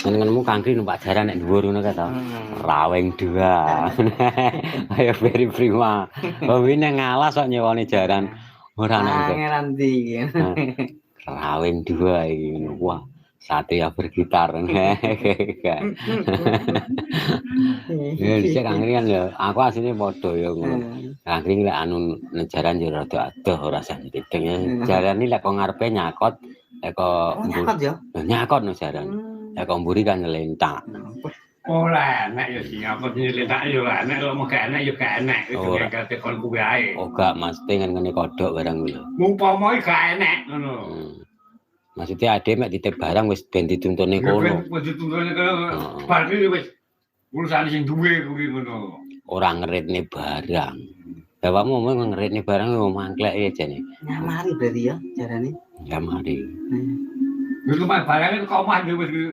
Senenganmu kangkring numpak jaran nek dhuwur ngono ka to. Raweng dua. Ayo beri prima. Wong nek ngalas kok nyewani jaran ora ana engko. Pangeran ndi. Raweng dua iki ngono. Wah, Satria bergitar. Ya dhisik kangkring kan ya aku asline padha ya ngono. Kangkring lek anu jaran ya rada adoh ora sah ditideng. Jaran iki lek kok ngarepe nyakot, lek kok nyakot ya. Nyakot no jaran. Lek kok mburi kan nyelentak. Ora enak ya sing apa nyelentak ya ora enak, lek gak enak ya gak enak. Wis gak tekon kuwi ae. Oh gak mesti ngene kodhok barang lho. Mumpama gak enak ngono. Maksudnya ade mek titip barang wis ben dituntune kono. Wis dituntune kono. Bar iki wis urusan sing duwe kuwi ngono. Ora ngeritne barang. Bapakmu ngomong ngeritne barang yo mangklek ya jane. Nyamari berarti ya jarane. Nyamari. Wis lumayan barang kok omah wis